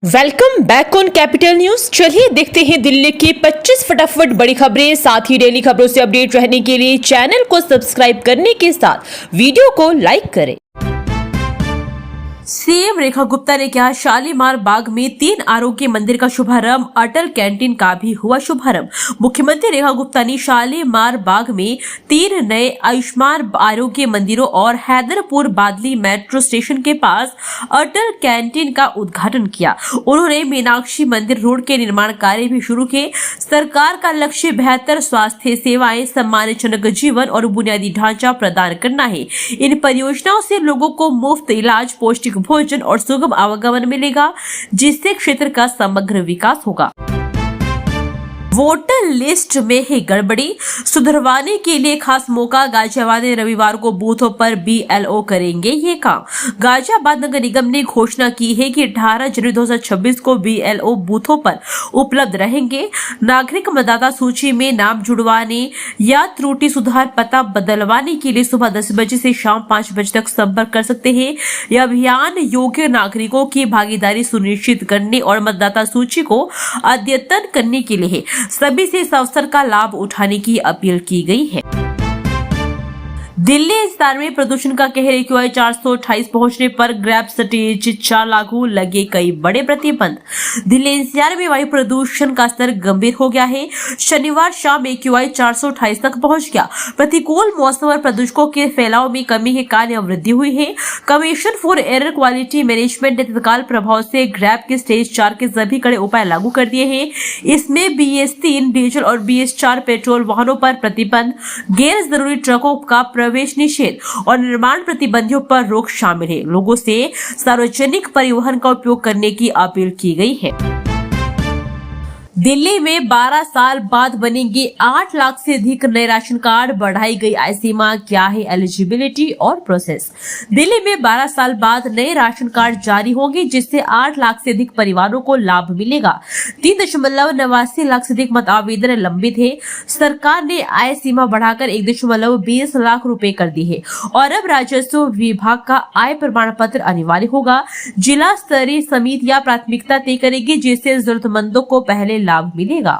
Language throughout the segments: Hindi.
Welcome back on capital news. चलिए देखते हैं दिल्ली की 25 फटाफट बड़ी खबरें। साथ ही डेली खबरों से अपडेट रहने के लिए चैनल को सब्सक्राइब करने के साथ वीडियो को लाइक करें। सीएम रेखा गुप्ता ने कहा, शालीमार बाग में 3 आरोग्य मंदिर का शुभारंभ, अटल कैंटीन का भी हुआ शुभारंभ। मुख्यमंत्री रेखा गुप्ता ने शालीमार बाग में 3 नए आयुष्मान आरोग्य मंदिरों और हैदरपुर बादली मेट्रो स्टेशन के पास अटल कैंटीन का उद्घाटन किया। उन्होंने मीनाक्षी मंदिर रोड के निर्माण कार्य भी शुरू किए। सरकार का लक्ष्य बेहतर स्वास्थ्य सेवाएं, सम्मानजनक जीवन और बुनियादी ढांचा प्रदान करना है। इन परियोजनाओं से लोगों को मुफ्त इलाज, पौष्टिक भोजन और सुगम आवागमन मिलेगा, जिससे क्षेत्र का समग्र विकास होगा। वोटर लिस्ट में है गड़बड़ी, सुधरवाने के लिए खास मौका। गाजियाबाद ने रविवार को बूथों पर BLO करेंगे ये काम। गाजियाबाद नगर निगम ने घोषणा की है कि 18 जनवरी 2026 को BLO बूथों पर उपलब्ध रहेंगे। नागरिक मतदाता सूची में नाम जुड़वाने या त्रुटि सुधार पता बदलवाने के लिए सुबह 10 बजे से शाम 5 बजे तक संपर्क कर सकते हैं। यह अभियान योग्य नागरिकों की भागीदारी सुनिश्चित करने और मतदाता सूची को अद्यतन करने के लिए है। सभी से इस अवसर का लाभ उठाने की अपील की गई है। दिल्ली एनसीआर में प्रदूषण का कहर AQI 428 पहुंचने पर ग्रैब स्टेज 4 लागू, लगे कई बड़े प्रतिबंध। दिल्ली एनसीआर में वायु प्रदूषण का स्तर गंभीर हो गया है। शनिवार शाम AQI 428 तक पहुंच गया। प्रतिकूल मौसम और प्रदूषकों के फैलाव में कमी के कारण वृद्धि हुई है। Commission for air quality management ने तत्काल प्रभाव से ग्रैब के स्टेज 4 के सभी कड़े उपाय लागू कर दिए हैं। इसमें BS3 डीजल और BS4 पेट्रोल वाहनों पर प्रतिबंध, गैर जरूरी ट्रकों का प्रवेश निषेध और निर्माण प्रतिबंधियों पर रोक शामिल है। लोगों से सार्वजनिक परिवहन का उपयोग करने की अपील की गई है। दिल्ली में 12 साल बाद बनेंगे 8 लाख से अधिक नए राशन कार्ड, बढ़ाई गई आय सीमा। क्या है एलिजिबिलिटी और प्रोसेस? दिल्ली में 12 साल बाद नए राशन कार्ड जारी होंगे, जिससे 8 लाख से अधिक परिवारों को लाभ मिलेगा। 3.89 लाख से अधिक मत आवेदन लंबित है। सरकार ने आय सीमा बढ़ाकर 1.20 लाख रुपए कर दी है और अब राजस्व विभाग का आय प्रमाण पत्र अनिवार्य होगा। जिला स्तरीय समितियां प्राथमिकता तय करेगी, जिससे जरूरतमंदों को पहले लाभ मिलेगा।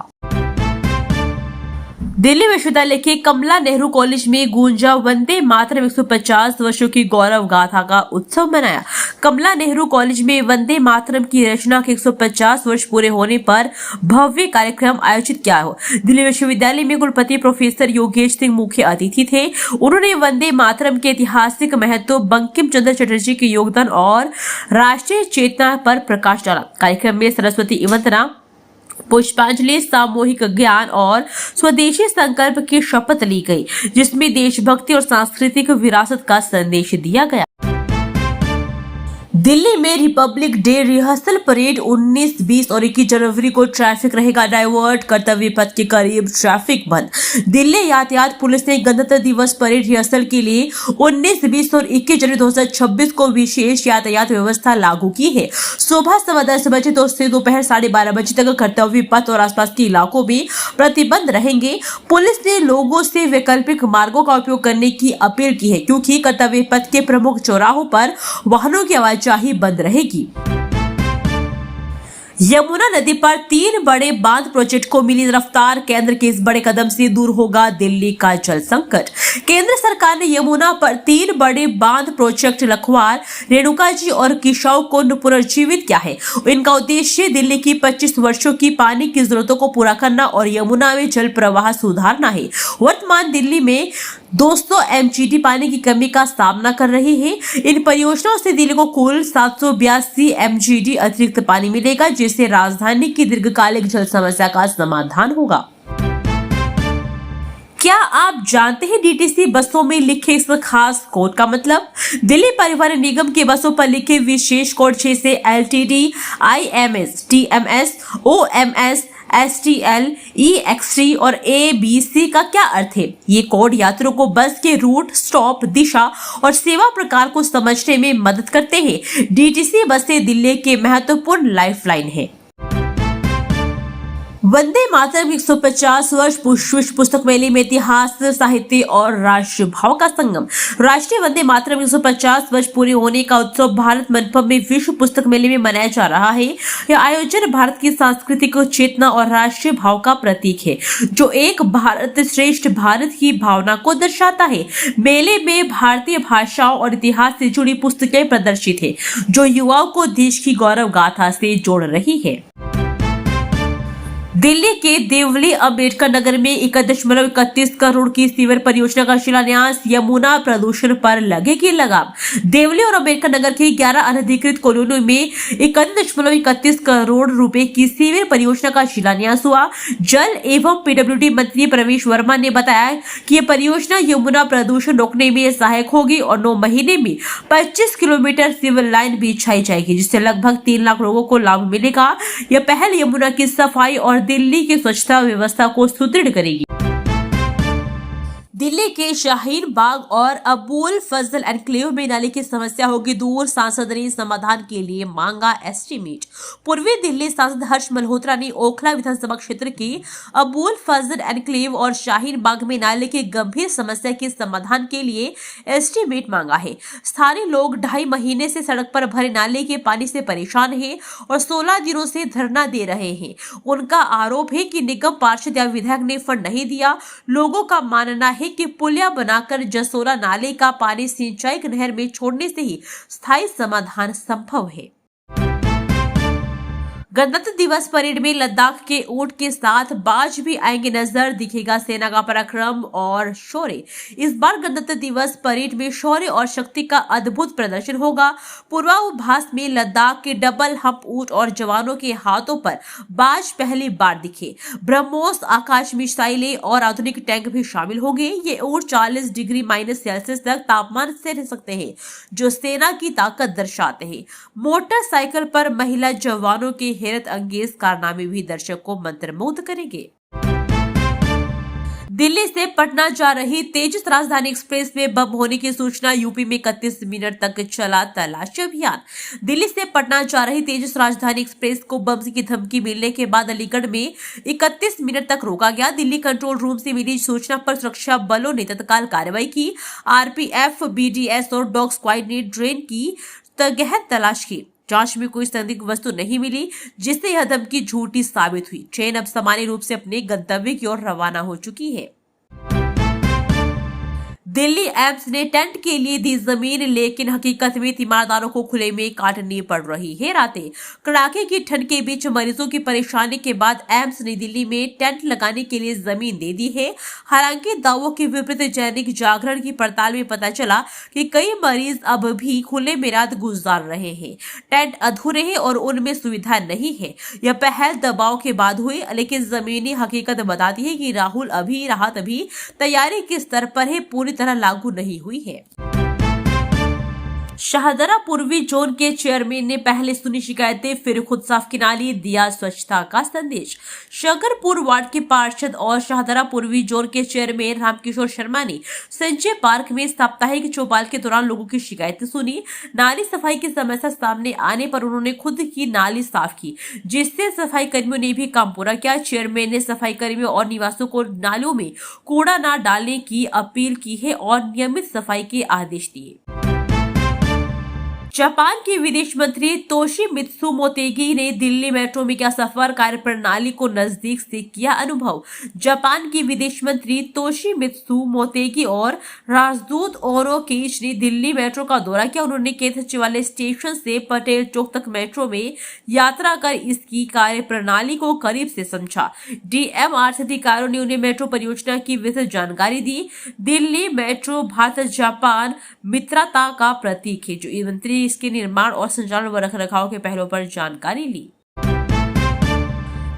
दिल्ली विश्वविद्यालय के कमला नेहरू कॉलेज में गूंजा वंदे मातरम। 150 वर्षों की गौरव गाथा का उत्सव मनाया। कमला नेहरू कॉलेज में वंदे मातरम की रचना के 150 वर्ष पूरे होने पर भव्य कार्यक्रम आयोजित किया हो। दिल्ली विश्वविद्यालय में कुलपति प्रोफेसर योगेश सिंह मुख्य अतिथि थे। उन्होंने वंदे मातरम के ऐतिहासिक महत्व, बंकिम चंद्र चटर्जी के योगदान और राष्ट्रीय चेतना पर प्रकाश डाला। कार्यक्रम में सरस्वती वंदना, पुष्पांजलि, सामूहिक ज्ञान और स्वदेशी संकल्प की शपथ ली गई, जिसमें देशभक्ति और सांस्कृतिक विरासत का संदेश दिया गया। दिल्ली में रिपब्लिक डे रिहर्सल परेड 19, 20 और 21 जनवरी को ट्रैफिक रहेगा डाइवर्ट। कर्तव्य पथ के करीब ट्रैफिक बंद। दिल्ली यातायात पुलिस ने गणतंत्र दिवस परेड रिहर्सल के लिए 19, 20 और 21 जनवरी 2026 को विशेष यातायात व्यवस्था लागू की है। सुबह 10:15 बजे से दोपहर 12:30 बजे तक कर्तव्य पथ और आसपास के इलाकों में प्रतिबंध रहेंगे। पुलिस ने लोगों से वैकल्पिक मार्गों का उपयोग करने की अपील की है, क्योंकि कर्तव्य पथ के प्रमुख चौराहों पर वाहनों की आवाजाही बंद रहेगी। यमुना नदी पर 3 बड़े बांध प्रोजेक्ट को मिली रफ्तार। केंद्र के इस बड़े कदम से दूर होगा दिल्ली का जल संकट। केंद्र सरकार ने यमुना पर 3 बड़े बांध प्रोजेक्ट लखवार, रेणुकाजी और किशाऊ को पुनर्जीवित किया है। इनका उद्देश्य दिल्ली की 25 वर्षों की पानी की जरूरतों को पूरा करना और यमुना में जल प्रवाह सुधारना है। वर्तमान दिल्ली में 200 MGD पानी की कमी का सामना कर रही है। इन परियोजनाओं से दिल्ली को कुल 782 MGD अतिरिक्त पानी मिलेगा, जिससे राजधानी की दीर्घकालिक जल समस्या का समाधान होगा। क्या आप जानते हैं DTC बसों में लिखे इस खास कोड का मतलब? दिल्ली परिवहन निगम की बसों पर लिखे विशेष कोड 6 से LTD, IMS, TMS, OMS, STL, EXT और ABC का क्या अर्थ है? ये कोड यात्रियों को बस के रूट, स्टॉप, दिशा और सेवा प्रकार को समझने में मदद करते हैं। DTC बसें दिल्ली के महत्वपूर्ण लाइफलाइन है। वंदे मातरम 150 वर्ष विश्व पुस्तक मेले में इतिहास, साहित्य और राष्ट्र भाव का संगम। राष्ट्रीय वंदे मातरम 150 वर्ष पूरे होने का उत्सव भारत मंडपम में विश्व पुस्तक मेले में मनाया जा रहा है। यह आयोजन भारत की सांस्कृतिक चेतना और राष्ट्रीय भाव का प्रतीक है, जो एक भारत श्रेष्ठ भारत की भावना को दर्शाता है। मेले में भारतीय भाषाओं और इतिहास से जुड़ी पुस्तकें प्रदर्शित है, जो युवाओं को देश की गौरव गाथा से जोड़ रही है। दिल्ली के देवली अम्बेडकर नगर में 1.31 करोड़ की सीवर परियोजना का शिलान्यास, यमुना प्रदूषण पर लगेगी लगाम। देवली और अम्बेडकर नगर के 11 अनधिकृत कॉलोनियों में 1.31 करोड़ रुपए की सीवर परियोजना का शिलान्यास हुआ। जल एवं पीडब्ल्यूडी मंत्री प्रवेश वर्मा ने बताया कि यह परियोजना यमुना प्रदूषण रोकने में सहायक होगी और 9 महीने में 25 किलोमीटर सीवर लाइन बिछाई जाएगी, जिससे लगभग 3 लाख लोगों को लाभ मिलेगा। यह पहल यमुना की सफाई और दिल्ली की स्वच्छता व्यवस्था को सुदृढ़ करेगी। दिल्ली के शाहीन बाग और अबुल फजल एनक्लेव में नाले की समस्या होगी दूर, सांसद ने समाधान के लिए मांगा एस्टीमेट। पूर्वी दिल्ली सांसद हर्ष मल्होत्रा ने ओखला विधानसभा क्षेत्र के अबुल फजल एनक्लेव और शाहीन बाग में नाले की गंभीर समस्या के समाधान के लिए एस्टीमेट मांगा है। स्थानीय लोग 2.5 महीने से सड़क पर भरे नाले के पानी से परेशान हैं और 16 दिनों से धरना दे रहे हैं। उनका आरोप है कि निगम पार्षद या विधायक ने फंड नहीं दिया। लोगों का मानना है कि पुलिया बनाकर जसोला नाले का पानी सिंचाई नहर में छोड़ने से ही स्थायी समाधान संभव है। गणतंत्र दिवस परेड में लद्दाख के ऊंट के साथ बाज भी आएंगे नजर, दिखेगा सेना का पराक्रम और शौर्य। इस बार गणतंत्र दिवस परेड में शौर्य और शक्ति का अद्भुत प्रदर्शन होगा। पूर्वाभास में लद्दाख के डबल हम्प ऊंट और जवानों के हाथों पर बाज पहली बार दिखे। ब्रह्मोस, आकाश मिसाइलें और आधुनिक टैंक भी शामिल होंगे। ये ऊंट 40 डिग्री -सेल्सियस तक तापमान से रह सकते हैं, जो सेना की ताकत दर्शाते हैं। मोटरसाइकिल पर महिला जवानों के हैरत अंगेज कारनामे भी दर्शक को मंत्रमुग्ध करेंगे। दिल्ली से पटना जा रही तेजस राजधानी एक्सप्रेस में बम होने की सूचना, यूपी में 31 मिनट तक चला तलाशी अभियान। दिल्ली से पटना जा रही तेजस राजधानी एक्सप्रेस को बम की धमकी मिलने के बाद अलीगढ़ में 31 मिनट तक रोका गया। दिल्ली कंट्रोल रूम से मिली सूचना पर सुरक्षा बलों ने तत्काल कार्रवाई की। आरपीएफ, बीडीएस और डॉग स्क्वाड ने ट्रेन की गहन तलाश की। जांच में कोई संदिग्ध वस्तु नहीं मिली, जिससे यह धमकी झूठी साबित हुई। ट्रेन अब सामान्य रूप से अपने गंतव्य की ओर रवाना हो चुकी है। दिल्ली एम्स ने टेंट के लिए दी जमीन, लेकिन हकीकत में तीमारदारों को खुले में काटनी पड़ रही है रातें। कड़ाके की ठंड के बीच मरीजों की परेशानी के बाद एम्स नई दिल्ली में टेंट लगाने के लिए जमीन दे दी है। हालांकि दावों के विपरीत दैनिक जागरण की पड़ताल में पता चला कि कई मरीज अब भी खुले में रात गुजार रहे हैं। टेंट अधूरे हैं और उनमें सुविधा नहीं है। यह पहल दबाव के बाद हुई, लेकिन जमीनी हकीकत बताती है कि राहत अभी तैयारी के स्तर पर है, पूरी तरह लागू नहीं हुई है। शाहदरा पूर्वी जोन के चेयरमैन ने पहले सुनी शिकायतें, फिर खुद साफ की नाली, दिया स्वच्छता का संदेश। शकरपुर वार्ड के पार्षद और शाहदरा पूर्वी जोन के चेयरमैन रामकिशोर शर्मा ने संजय पार्क में साप्ताहिक चौपाल के दौरान लोगों की शिकायतें सुनी। नाली सफाई की समस्या सामने आने पर उन्होंने खुद की नाली साफ की, जिससे सफाई कर्मियों ने भी काम पूरा किया। चेयरमैन ने सफाई कर्मियों और निवासियों को नालियों में कूड़ा न डालने की अपील की है और नियमित सफाई के आदेश दिए। जापान के विदेश मंत्री तोशिमित्सु मोतेगी ने दिल्ली मेट्रो में किया सफर, कार्य प्रणाली को नजदीक से किया अनुभव। जापान की विदेश मंत्री तोशिमित्सु मोतेगी और राजदूत ओरो केच ने दिल्ली मेट्रो का दौरा किया। उन्होंने केंद्र सचिवालय स्टेशन से पटेल चौक तक मेट्रो में यात्रा कर इसकी कार्य प्रणाली को करीब से समझा। डीएमआरसी अधिकारियों ने उन्हें मेट्रो परियोजना की विस्तृत जानकारी दी। दिल्ली मेट्रो भारत जापान मित्रता का प्रतीक है, जो मंत्री इसके निर्माण और संचालन व रखरखाव के पहलुओं पर जानकारी ली।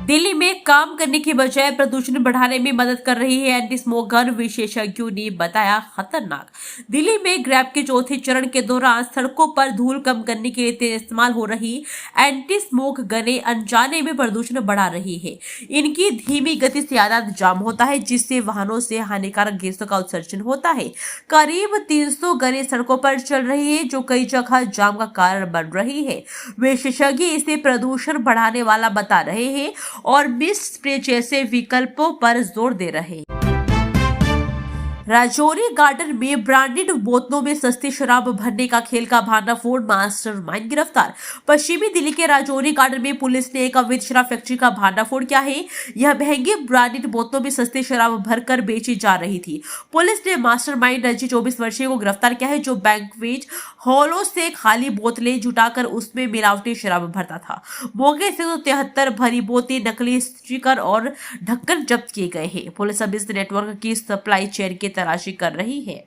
दिल्ली में काम करने की बजाय प्रदूषण बढ़ाने में मदद कर रही है एंटी स्मोक गन, विशेषज्ञों ने बताया खतरनाक। दिल्ली में ग्रैब के चौथे चरण के दौरान सड़कों पर धूल कम करने के लिए इस्तेमाल हो रही एंटी स्मोक गनें अनजाने में प्रदूषण बढ़ा रही है। इनकी धीमी गति से यातायात जाम होता है, जिससे वाहनों से हानिकारक गैसों का उत्सर्जन होता है। करीब 300 गनें सड़कों पर चल रही है, जो कई जगह जाम का कारण बन रही है। विशेषज्ञ इसे प्रदूषण बढ़ाने वाला बता रहे हैं और मिस्ट स्प्रे जैसे विकल्पों पर जोर दे रहे हैं। राजौरी गार्डन में ब्रांडेड बोतलों में सस्ती शराब भरने का खेल का भांडाफोड़ मास्टरमाइंड गिरफ्तार। पश्चिमी दिल्ली के राजौरी गार्डन में पुलिस ने एक अवैध शराब फैक्ट्री का भांडाफोड़ किया है। यह महंगी ब्रांडेड बोतलों में सस्ती शराब भरकर बेची जा रही थी। पुलिस ने मास्टरमाइंड रंजीत 24 वर्षीय को गिरफ्तार किया है, जो बैंक्वेट हॉलों से खाली बोतलें जुटाकर उसमें मिलावटी शराब भरता था। मौके से 73 भरी बोतलें, नकली स्टिकर और ढक्कन जब्त किए गए हैं। पुलिस अब इस नेटवर्क की सप्लाई चेन की तलाशी कर रही है।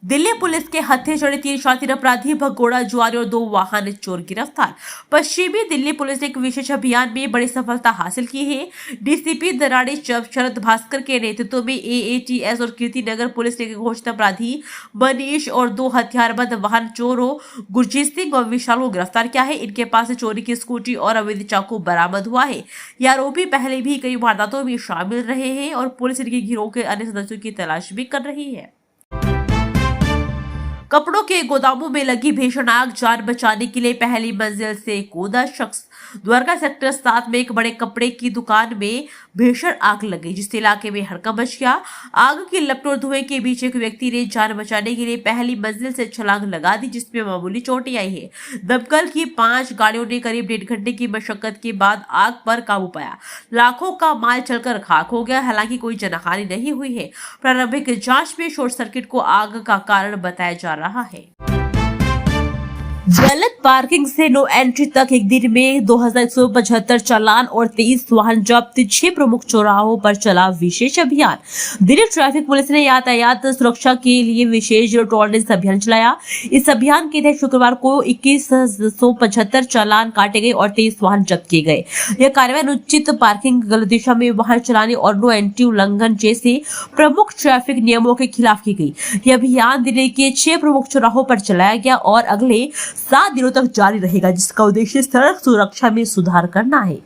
दिल्ली पुलिस के हत्थे चढ़े 3 शातिर अपराधी, भगोड़ा जुआरी और 2 वाहन चोर गिरफ्तार। पश्चिमी दिल्ली पुलिस ने एक विशेष अभियान में बड़ी सफलता हासिल की है। डीसीपी दराड़ी शरद भास्कर के नेतृत्व में एएटीएस और कीर्ति नगर पुलिस ने घोषित अपराधी मनीष और 2 हथियारबंद वाहन चोरों गुरजीत सिंह और विशाल को गिरफ्तार किया है। इनके पास से चोरी की स्कूटी और अवैध चाकू बरामद हुआ है। ये आरोपी पहले भी कई वारदातों में शामिल रहे हैं और पुलिस इनके गिरोह के अन्य सदस्यों की तलाश भी कर रही है। कपड़ों के गोदामों में लगी भीषण आग, जान बचाने के लिए पहली मंजिल से कूदा शख्स। द्वारका सेक्टर 7 में एक बड़े कपड़े की दुकान में भीषण आग लग गई, जिससे इलाके में हड़कंप मच गया। आग की लपट और धुएं के बीच एक व्यक्ति ने जान बचाने के लिए पहली मंजिल से छलांग लगा दी, जिसमें मामूली चोटें आई है। दमकल की 5 गाड़ियों ने करीब 1.5 घंटे की मशक्कत के बाद आग पर काबू पाया। लाखों का माल जलकर खाक हो गया। हालांकि कोई जनहानि नहीं हुई है। प्रारंभिक जांच में शॉर्ट सर्किट को आग का कारण बताया जा रहा है। गलत पार्किंग से नो एंट्री तक एक दिन में 2175 चालान और 23 वाहन जब्त। 6 प्रमुख चौराहों पर चला विशेष अभियान। दिल्ली ट्रैफिक पुलिस ने यातायात सुरक्षा के लिए विशेष जीरो टॉलरेंस अभियान चलाया। इस अभियान के तहत शुक्रवार को 2175 चालान काटे गए और 23 वाहन जब्त किए गए। यह कार्रवाई अनुचित पार्किंग, गलत दिशा में वाहन चलाने और नो एंट्री उल्लंघन जैसे प्रमुख ट्रैफिक नियमों के खिलाफ की गई। यह अभियान दिल्ली के 6 प्रमुख चौराहों पर चलाया गया और अगले 7 दिनों तक जारी रहेगा, जिसका उद्देश्य सड़क सुरक्षा में सुधार करना है।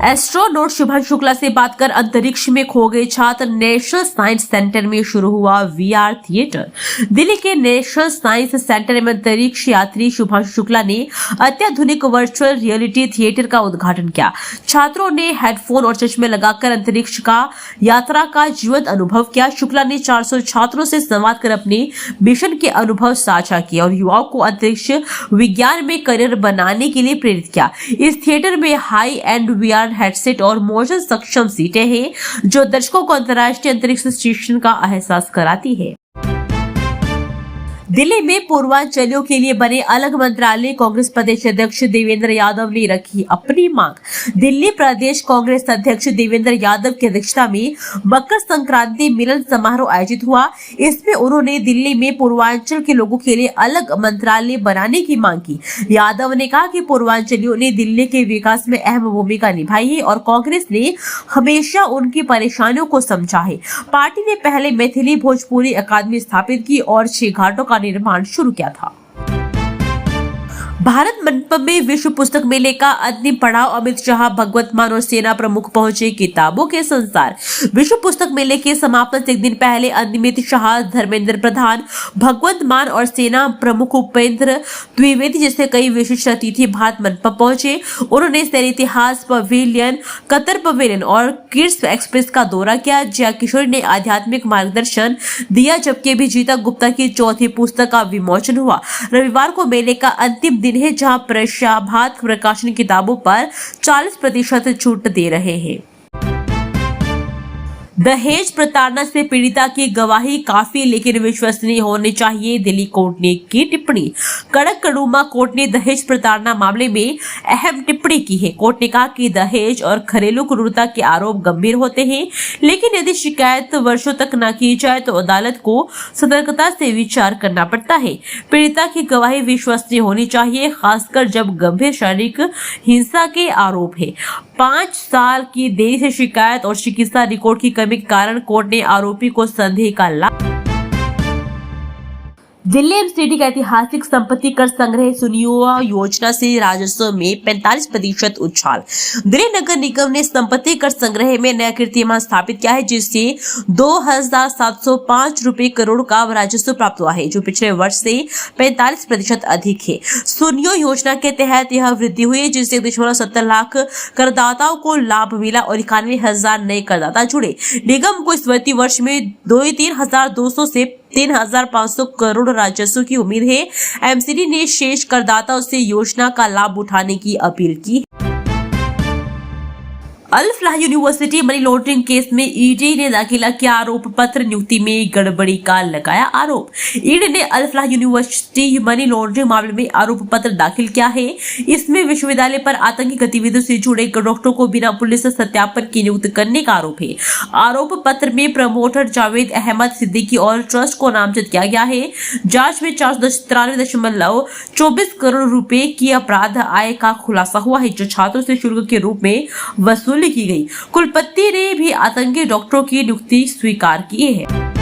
एस्ट्रोनॉट शुभांशु शुक्ला से बात कर अंतरिक्ष में खो गए छात्र। नेशनल साइंस सेंटर में शुरू हुआ वीआर थिएटर। दिल्ली के नेशनल साइंस सेंटर में अंतरिक्ष यात्री शुभांशु शुक्ला ने अत्याधुनिक वर्चुअल रियलिटी थिएटर का उद्घाटन किया। छात्रों ने हेडफोन और चश्मे लगाकर अंतरिक्ष का यात्रा का जीवंत अनुभव किया। शुक्ला ने 400 छात्रों से संवाद कर अपने मिशन के अनुभव साझा किए और युवाओं को अंतरिक्ष विज्ञान में करियर बनाने के लिए प्रेरित किया। इस थिएटर में हाई एंड वीआर हेडसेट और मोशन सक्षम सीटें हैं, जो दर्शकों को अंतर्राष्ट्रीय अंतरिक्ष स्टेशन का एहसास कराती है। दिल्ली में पूर्वांचलियों के लिए बने अलग मंत्रालय। कांग्रेस प्रदेश अध्यक्ष देवेंद्र यादव ने रखी अपनी मांग। दिल्ली प्रदेश कांग्रेस अध्यक्ष देवेंद्र यादव की अध्यक्षता में मकर संक्रांति मिलन समारोह आयोजित हुआ। इसमें उन्होंने दिल्ली में पूर्वांचल के लोगों के लिए अलग मंत्रालय बनाने की मांग की। यादव ने कहा कि पूर्वांचलियों ने दिल्ली के विकास में अहम भूमिका निभाई है और कांग्रेस ने हमेशा उनकी परेशानियों को समझा है। पार्टी ने पहले मैथिली भोजपुरी अकादमी स्थापित की और 6 घाटों का निर्माण शुरू किया था। भारत मंडपम में विश्व पुस्तक मेले का अंतिम पड़ाव। अमित शाह, भगवंत मान और सेना प्रमुख पहुंचे किताबों के संसार। विश्व पुस्तक मेले के समापन से एक दिन पहले अमित शाह, धर्मेंद्र प्रधान, भगवंत मान और सेना प्रमुख उपेंद्र द्विवेदी जैसे कई विशिष्ट अतिथि भारत मंडपम पहुंचे। उन्होंने सैन्य इतिहास पवेलियन, कतर पवेलियन और किड्स एक्सप्रेस का दौरा किया। जया किशोरी ने आध्यात्मिक मार्गदर्शन दिया, जबकि अभिजीता गुप्ता की 4थी पुस्तक का विमोचन हुआ। रविवार को मेले का अंतिम दिन है, जहां प्रभात प्रकाशन किताबों पर 40% छूट दे रहे हैं। दहेज प्रताड़ना से पीड़िता की गवाही काफी लेकिन विश्वसनीय होनी चाहिए, दिल्ली कोर्ट ने की टिप्पणी। कड़कड़ुमा कोर्ट ने दहेज प्रताड़ना मामले में अहम टिप्पणी की है। कोर्ट ने कहा कि दहेज और घरेलू क्रूरता के आरोप गंभीर होते हैं, लेकिन यदि शिकायत वर्षों तक न की जाए तो अदालत को सतर्कता से विचार करना पड़ता है। पीड़िता की गवाही विश्वसनीय होनी चाहिए, खासकर जब गंभीर शारीरिक हिंसा के आरोप है। 5 साल की देरी से शिकायत और चिकित्सा रिकॉर्ड की कमी के कारण कोर्ट ने आरोपी को संदेह का दिल्ली एमसीडी का ऐतिहासिक संपत्ति कर संग्रह सुनियो योजना से राजस्व में 45% उछाल। दिल्ली नगर निगम ने संपत्ति कर संग्रह में नया कीर्तिमान स्थापित किया है, जिससे 2,705 रुपए करोड़ का राजस्व प्राप्त हुआ है, जो पिछले वर्ष से 45% अधिक है। सुनियो योजना के तहत यह वृद्धि हुई है, जिससे 1.70 लाख करदाताओं को लाभ मिला और 91,000 नए करदाता जुड़े। निगम को इस वित्तीय वर्ष में 3,200 से 3,500 करोड़ राजस्व की उम्मीद है। एमसीडी ने शेष करदाताओं से योजना का लाभ उठाने की अपील की। अल फलाह यूनिवर्सिटी मनी लॉन्ड्रिंग केस में ईडी ने दाखिला किया आरोप पत्र, नियुक्ति में गड़बड़ी का लगाया आरोप। ईडी ने अल फलाह यूनिवर्सिटी मनी लॉन्ड्रिंग मामले में आरोप पत्र दाखिल किया है। इसमें विश्वविद्यालय पर आतंकी गतिविधियों से जुड़े डॉक्टरों को बिना पुलिस सत्यापन के नियुक्त करने का आरोप है। आरोप पत्र में प्रमोटर जावेद अहमद सिद्दीकी और ट्रस्ट को नामजद किया गया है। जांच में 493.24 करोड़ रुपए की अपराध आय का खुलासा हुआ है, जो छात्रों से शुल्क के रूप में वसूली की गई। कुलपति ने भी आतंकी डॉक्टरों की नियुक्ति स्वीकार की है।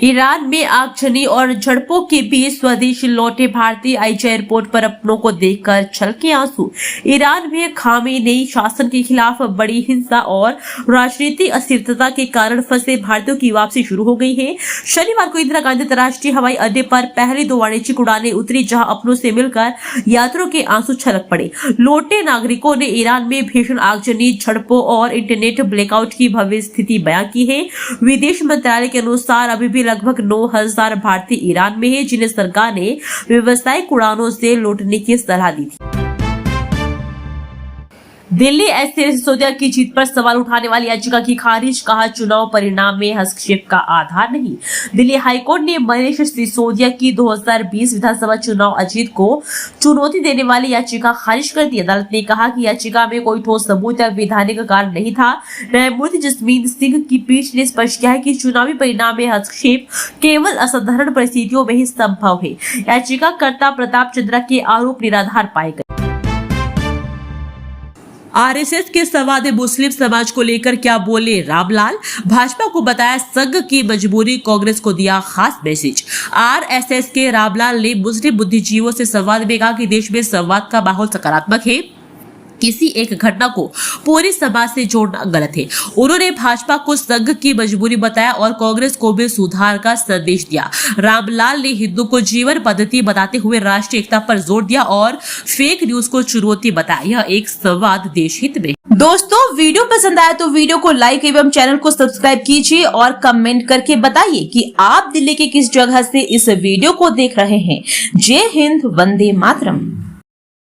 ईरान में आगजनी और झड़पों के बीच स्वदेश लौटे भारतीय आईजी एयरपोर्ट पर अपनों को देखकर छलके आंसू। ईरान में खामेनेई शासन के खिलाफ बड़ी हिंसा और राजनीतिक अस्थिरता के कारण फंसे भारतीयों की वापसी शुरू हो गई है। शनिवार को इंदिरा गांधी अंतर्राष्ट्रीय हवाई अड्डे पर पहली 2 वाणिज्यिक उड़ानें उतरी, जहां अपनों से मिलकर यात्रियों के आंसू छलक पड़े। लौटे नागरिकों ने ईरान में भीषण आगजनी, झड़पों और इंटरनेट ब्लैकआउट की भव्य स्थिति बयां की है। विदेश मंत्रालय के अनुसार अभी भी लगभग 9,000 भारतीय ईरान में है, जिन्हें सरकार ने व्यावसायिक उड़ानों से लौटने की सलाह दी थी। दिल्ली एससी सिसोदिया की जीत पर सवाल उठाने वाली याचिका की खारिज, कहा चुनाव परिणाम में हस्तक्षेप का आधार नहीं। दिल्ली हाईकोर्ट ने मनीष सिसोदिया की 2020 विधानसभा चुनाव अजीत को चुनौती देने वाली याचिका खारिज कर दी। अदालत ने कहा कि याचिका में कोई ठोस सबूत या वैधानिक कारण नहीं था। न्यायमूर्ति जसमीन सिंह की पीठ ने स्पष्ट किया है कि चुनावी परिणाम में हस्तक्षेप केवल असाधारण परिस्थितियों में ही संभव है। याचिकाकर्ता प्रताप चंद्रा के आरोप निराधार पाए गए। आरएसएस के संवाद मुस्लिम समाज को लेकर क्या बोले रामलाल, भाजपा को बताया संघ की मजबूरी, कांग्रेस को दिया खास मैसेज। आरएसएस के रामलाल ने मुस्लिम बुद्धिजीवियों से संवाद में कहा कि देश में संवाद का माहौल सकारात्मक है, किसी एक घटना को पूरी समाज से जोड़ना गलत है। उन्होंने भाजपा को संघ की मजबूरी बताया और कांग्रेस को भी सुधार का संदेश दिया। रामलाल ने हिंदू को जीवन पद्धति बताते हुए राष्ट्रीय एकता पर जोर दिया और फेक न्यूज को चुनौती बताया। यह एक संवाद देश हित में। दोस्तों, वीडियो पसंद आया तो वीडियो को लाइक एवं चैनल को सब्सक्राइब कीजिए और कमेंट करके बताइए कि आप दिल्ली के किस जगह से इस वीडियो को देख रहे हैं। जय हिंद, वंदे मातरम।